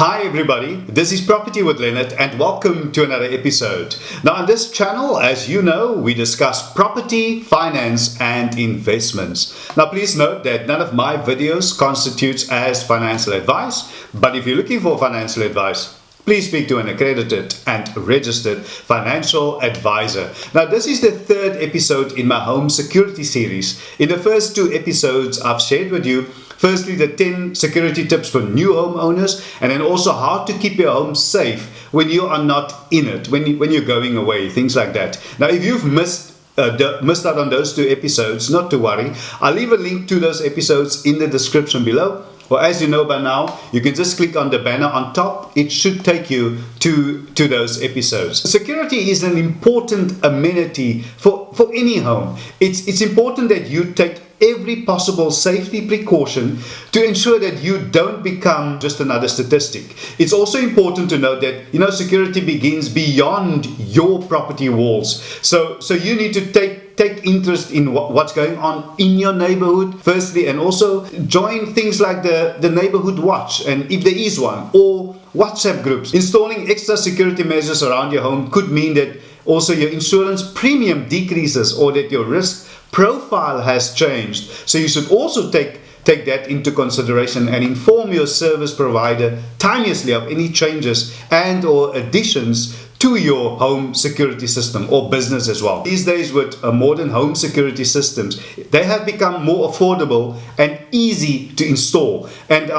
Hi everybody, this is Property with Leonard and welcome to another episode. Now on this channel, as you know, we discuss property, finance and investments. Now please note that none of my videos constitutes as financial advice, but if you're looking for financial advice, please speak to an accredited and registered financial advisor. Now this is the third episode in my home security series. In the first two episodes I've shared with you firstly the 10 security tips for new homeowners, and then also how to keep your home safe when you are not in it, when you're going away, things like that. Now if you've missed out on those two episodes, not to worry, I'll leave a link to those episodes in the description below. Or as you know by now, you can just click on the banner on top. It should take you to those episodes. Security is an important amenity for any home. It's important that you take every possible safety precaution to ensure that you don't become just another statistic. It's also important to note that security begins beyond your property walls. So you need to take interest in what's going on in your neighborhood firstly, and also join things like the neighborhood watch, and if there is one, or WhatsApp groups. Installing extra security measures around your home could mean that also your insurance premium decreases or that your risk profile has changed. So you should also take that into consideration and inform your service provider timeously of any changes and or additions to your home security system or business as well. These days with modern home security systems, they have become more affordable and easy to install and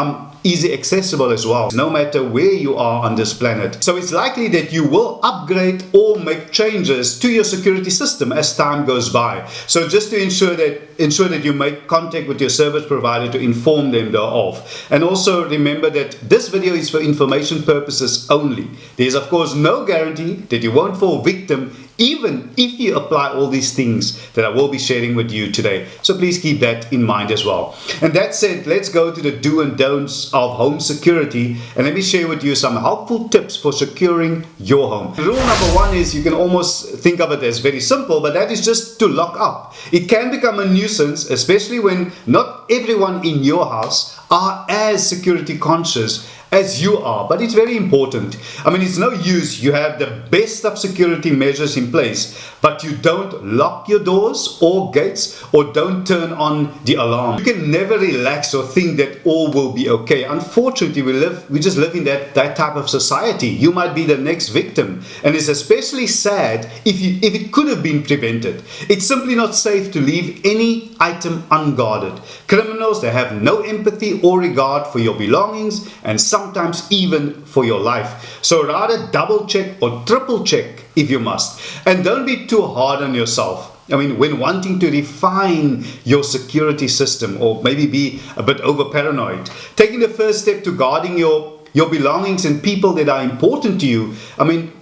easy accessible as well, no matter where you are on this planet. So it's likely that you will upgrade or make changes to your security system as time goes by. So just to ensure that you make contact with your service provider to inform them thereof. And also remember that this video is for information purposes only. There's of course no guarantee that you won't fall victim even if you apply all these things that I will be sharing with you today. So please keep that in mind as well. And that said, let's go to the do and don'ts of home security, and let me share with you some helpful tips for securing your home. Rule number one is, you can almost think of it as very simple, but that is just to lock up. It can become a nuisance, especially when not everyone in your house are as security conscious as you are, but it's very important. I mean, it's no use you have the best of security measures in place, but you don't lock your doors or gates or don't turn on the alarm. You can never relax or think that all will be okay. Unfortunately, we just live in that type of society. You might be the next victim, and it's especially sad if it could have been prevented. It's simply not safe to leave any item unguarded. Criminals, they have no empathy or regard for your belongings, and sometimes even for your life. So rather double check or triple check if you must. And don't be too hard on yourself. I mean, when wanting to refine your security system or maybe be a bit over paranoid, taking the first step to guarding your belongings and people that are important to you,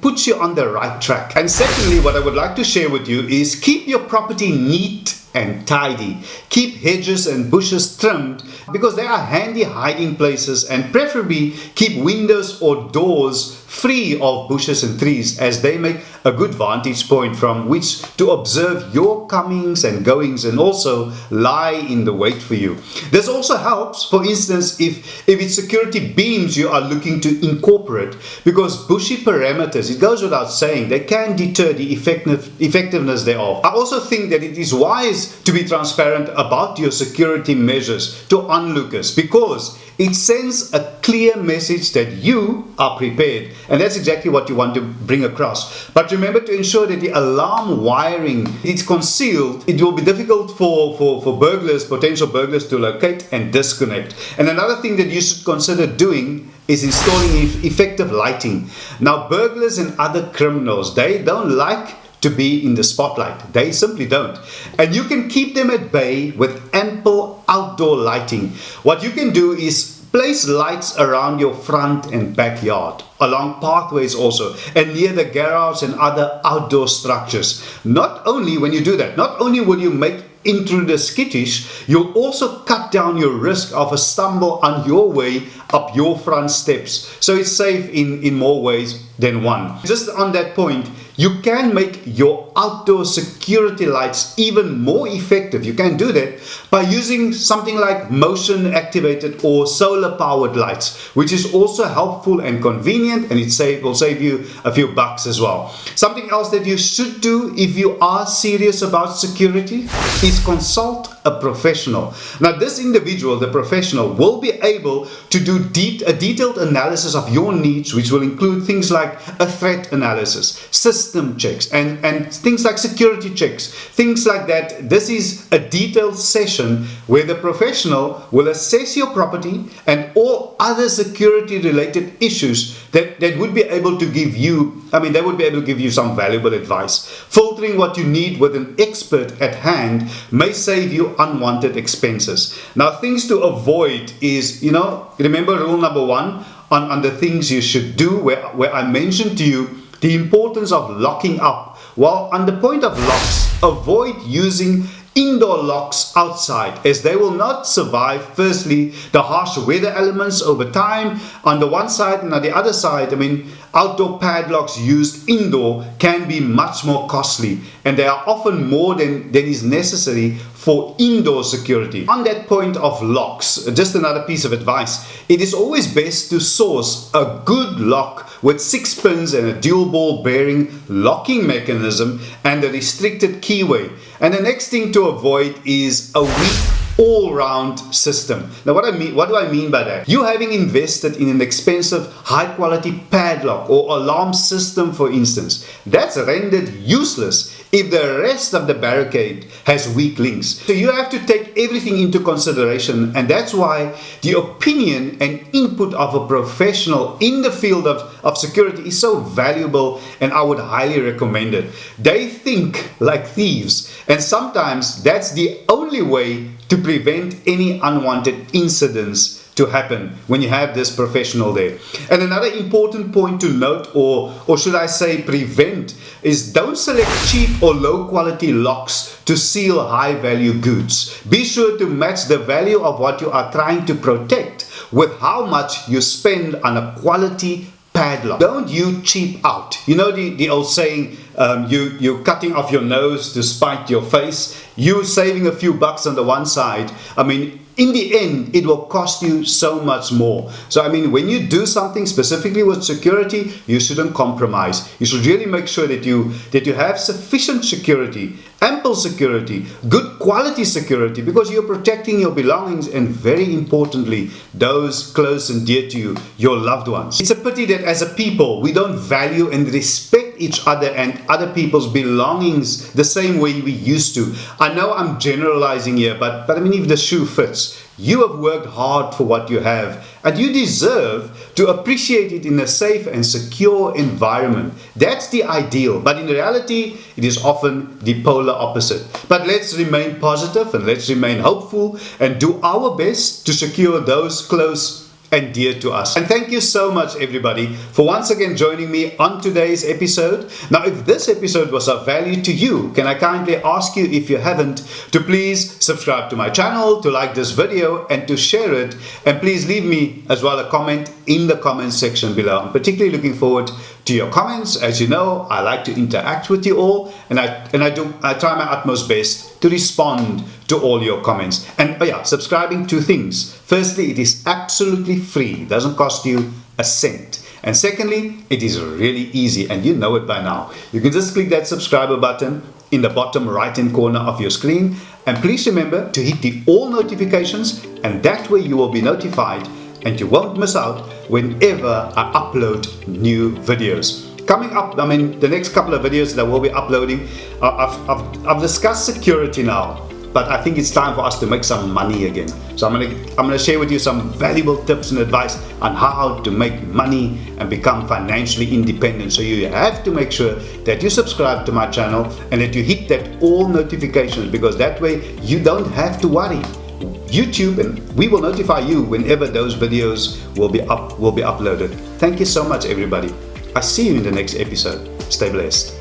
puts you on the right track. And secondly, what I would like to share with you is keep your property neat and tidy. Keep hedges and bushes trimmed because they are handy hiding places, and preferably keep windows or doors free of bushes and trees, as they make a good vantage point from which to observe your comings and goings and also lie in the wait for you. This also helps, for instance, if it's security beams you are looking to incorporate, because bushy perimeters, it goes without saying, they can deter the effectiveness thereof. I also think that it is wise to be transparent about your security measures to onlookers, because it sends a clear message that you are prepared, and that's exactly what you want to bring across. But remember to ensure that the alarm wiring is concealed. It will be difficult for potential burglars to locate and disconnect. And another thing that you should consider doing is installing effective lighting. Now, burglars and other criminals, they don't like to be in the spotlight. They simply don't. And you can keep them at bay with ample outdoor lighting. What you can do is place lights around your front and backyard, along pathways also, and near the garage and other outdoor structures. Not only when you do that, not only will you make intruders skittish, you'll also cut down your risk of a stumble on your way up your front steps. So it's safe in more ways than one. Just on that point, You can make your outdoor security lights even more effective. You can do that by using something like motion activated or solar powered lights, which is also helpful and convenient, and it will save you a few bucks as well. Something else that you should do if you are serious about security is consult a professional. Now, this individual, the professional, will be able to do a detailed analysis of your needs, which will include things like a threat analysis, system checks, and things like security checks, things like that. This is a detailed session where the professional will assess your property and all other security related issues that would be able to give you, they would be able to give you some valuable advice. Filtering what you need with an expert at hand may save you unwanted expenses. Now, things to avoid is, remember rule number 1 on the things you should do, where I mentioned to you the importance of locking up. Well, on the point of locks, avoid using indoor locks outside, as they will not survive, firstly, the harsh weather elements over time on the one side, and on the other side, outdoor padlocks used indoor can be much more costly, and they are often more than is necessary for indoor security. On that point of locks, just another piece of advice: it is always best to source a good lock with 6 pins and a dual ball bearing locking mechanism and a restricted keyway. And the next thing to avoid is a weak all-round system. Now, what do I mean by that? You having invested in an expensive, high-quality padlock or alarm system, for instance, that's rendered useless if the rest of the barricade has weak links. So you have to take everything into consideration, and that's why the opinion and input of a professional in the field of security is so valuable, and I would highly recommend it. They think like thieves, and sometimes that's the only way to prevent any unwanted incidents to happen when you have this professional there. And another important point to note, or should I say prevent, is don't select cheap or low quality locks to seal high value goods. Be sure to match the value of what you are trying to protect with how much you spend on a quality padlock. Don't you cheap out. You know the old saying, you're cutting off your nose to spite your face. You saving a few bucks on the one side, in the end, it will cost you so much more. So, when you do something specifically with security, you shouldn't compromise. You should really make sure that you have sufficient security, ample security, good quality security, because you're protecting your belongings and, very importantly, those close and dear to you, your loved ones. It's a pity that as a people, we don't value and respect each other and other people's belongings the same way we used to. I know I'm generalizing here, but if the shoe fits, you have worked hard for what you have, and you deserve to appreciate it in a safe and secure environment. That's the ideal, but in reality, it is often the polar opposite. But let's remain positive and let's remain hopeful and do our best to secure those close and dear to us. And thank you so much, everybody, for once again joining me on today's episode. Now, if this episode was of value to you, can I kindly ask you, if you haven't, to please subscribe to my channel, to like this video, and to share it. And please leave me as well a comment in the comment section below. I'm particularly looking forward to your comments. As you know, I like to interact with you all, and I try my utmost best to respond to all your comments. And subscribing, 2 things. Firstly, it is absolutely free. It doesn't cost you a cent. And secondly, it is really easy, and you know it by now. You can just click that subscriber button in the bottom right hand corner of your screen, and please remember to hit the all notifications, and that way you will be notified and you won't miss out whenever I upload new videos. Coming up, the next couple of videos that I will be uploading, I've discussed security now, but I think it's time for us to make some money again. So I'm gonna share with you some valuable tips and advice on how to make money and become financially independent. So you have to make sure that you subscribe to my channel and that you hit that all notifications, because that way you don't have to worry. YouTube, and we will notify you whenever those videos will be uploaded. Thank you so much, everybody. I see you in the next episode. Stay blessed.